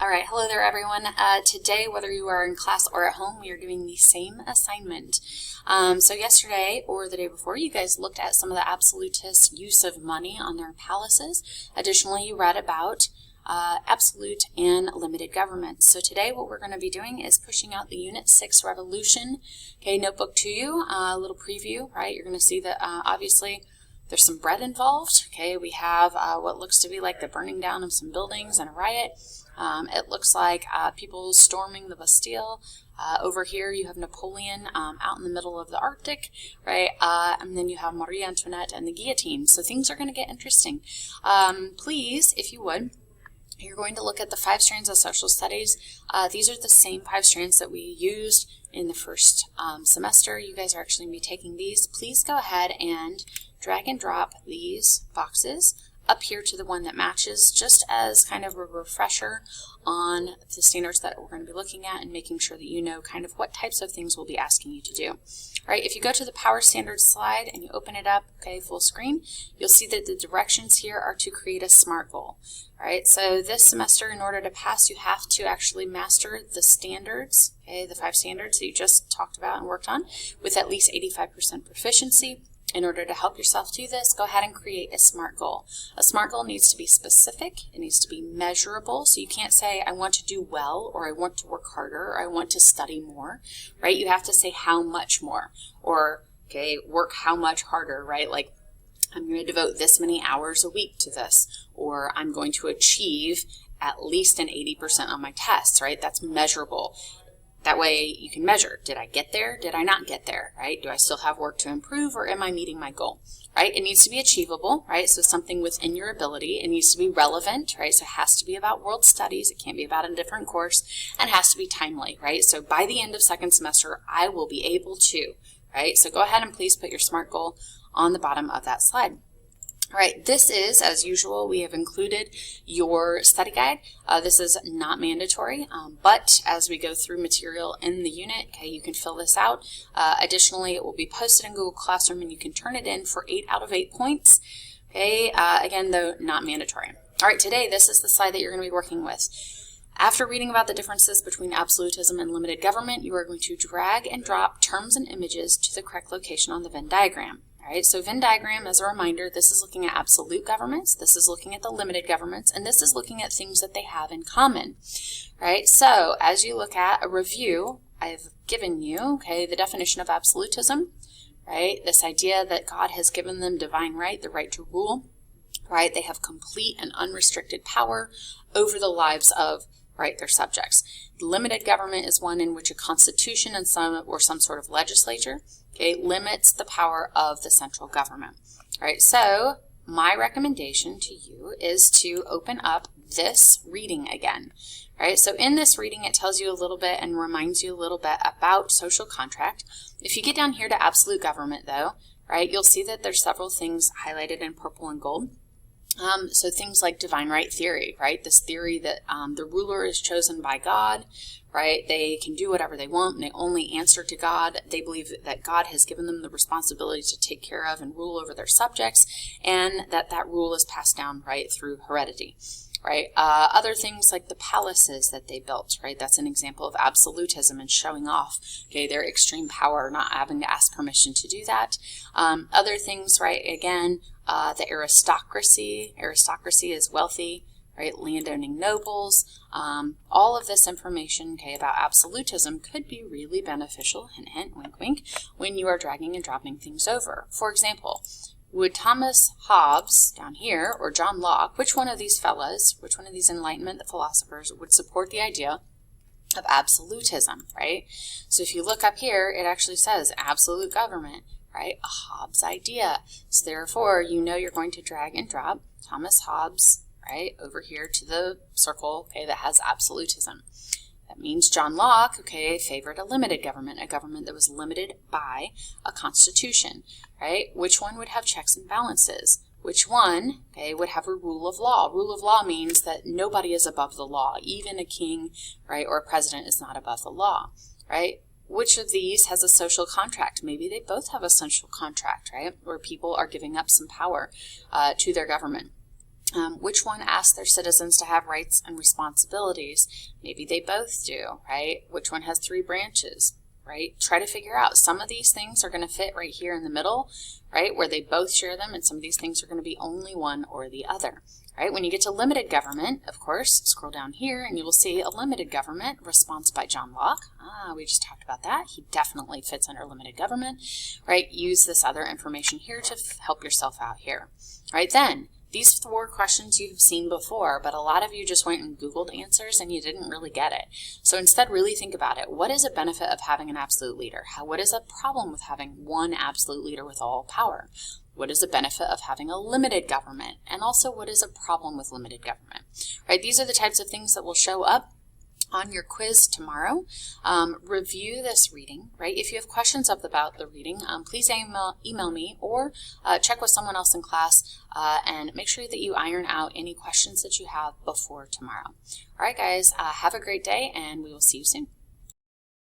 All right, hello there everyone. Today, whether you are in class or at home, we are doing the same assignment. So yesterday or the day before, you guys looked at some of the absolutist use of money on their palaces. Additionally, you read about absolute and limited government. So today what we're going to be doing is pushing out the Unit 6 Revolution, notebook to you, a little preview, right? You're going to see that obviously there's some bread involved, We have what looks to be like the burning down of some buildings and a riot. It looks like people storming the Bastille. Over here you have Napoleon out in the middle of the Arctic, right? And then you have Marie Antoinette and the guillotine. So things are going to get interesting. Please, if you would, you're going to look at the 5 strands of social studies. These are the same 5 strands that we used in the first semester. You guys are actually going to be taking these. Please go ahead and drag and drop these boxes up here to the one that matches, just as kind of a refresher on the standards that we're going to be looking at and making sure that you know kind of what types of things we'll be asking you to do. All right, if you go to the Power Standards slide and you open it up, full screen, you'll see that the directions here are to create a SMART goal. All right, so this semester, in order to pass, you have to actually master the standards, the 5 standards that you just talked about and worked on, with at least 85% proficiency. In order to help yourself do this, go ahead and create a SMART goal. A SMART goal needs to be specific. It needs to be measurable. So you can't say, I want to do well, or I want to work harder, or I want to study more, right? You have to say how much more, or, work how much harder, right? Like, I'm going to devote this many hours a week to this, or I'm going to achieve at least an 80% on my tests, right? That's measurable. That way you can measure, did I get there? Did I not get there, right? Do I still have work to improve, or am I meeting my goal, right? It needs to be achievable, right? So something within your ability. It needs to be relevant, right? So it has to be about world studies. It can't be about a different course, and has to be timely, right? So by the end of second semester, I will be able to, right? So go ahead and please put your SMART goal on the bottom of that slide. All right, this is, as usual, we have included your study guide. This is not mandatory, but as we go through material in the unit, you can fill this out. Additionally, it will be posted in Google Classroom, and you can turn it in for 8 out of 8 points. Again, though, not mandatory. All right, today, this is the slide that you're going to be working with. After reading about the differences between absolutism and limited government, you are going to drag and drop terms and images to the correct location on the Venn diagram. All right, so Venn diagram, as a reminder, this is looking at absolute governments, this is looking at the limited governments, and this is looking at things that they have in common. All right, so as you look at a review, I've given you, the definition of absolutism, right? This idea that God has given them divine right, the right to rule, right? They have complete and unrestricted power over the lives of their subjects. Limited government is one in which a constitution and some sort of legislature, limits the power of the central government. All right, so my recommendation to you is to open up this reading again. All right, so in this reading, it tells you a little bit and reminds you a little bit about social contract. If you get down here to absolute government, though, right, you'll see that there's several things highlighted in purple and gold. So things like divine right theory, right? This theory that the ruler is chosen by God, right? They can do whatever they want, and they only answer to God. They believe that God has given them the responsibility to take care of and rule over their subjects, and that rule is passed down, right, through heredity, right? Other things like the palaces that they built, right? That's an example of absolutism and showing off, their extreme power, not having to ask permission to do that. Other things, right, again, the aristocracy is wealthy, right, landowning nobles. All of this information, about absolutism could be really beneficial, hint, hint, wink, wink, when you are dragging and dropping things over. For example, would Thomas Hobbes down here, or John Locke, which one of these fellas, which one of these Enlightenment philosophers would support the idea of absolutism, right? So if you look up here, it actually says absolute government, right? A Hobbes idea. So therefore, you're going to drag and drop Thomas Hobbes, right, over here to the circle, that has absolutism. That means John Locke, favored a limited government, a government that was limited by a constitution, right? Which one would have checks and balances? Which one, would have a rule of law? Rule of law means that nobody is above the law. Even a king, right, or a president is not above the law, right? Which of these has a social contract? Maybe they both have a social contract, right, where people are giving up some power to their government. Which one asks their citizens to have rights and responsibilities? Maybe they both do, right? Which one has 3 branches, right? Try to figure out. Some of these things are going to fit right here in the middle, right, where they both share them, and some of these things are going to be only one or the other, right? When you get to limited government, of course, scroll down here and you will see a limited government, response by John Locke. We just talked about that. He definitely fits under limited government, right? Use this other information here to help yourself out here, right? Then, these 4 questions you've seen before, but a lot of you just went and Googled answers and you didn't really get it. So instead, really think about it. What is a benefit of having an absolute leader? What is a problem with having one absolute leader with all power? What is the benefit of having a limited government? And also, what is a problem with limited government? Right? These are the types of things that will show up on your quiz tomorrow. Review this reading, right? If you have questions about the reading, please email me or check with someone else in class and make sure that you iron out any questions that you have before tomorrow. All right, guys, have a great day, and we will see you soon.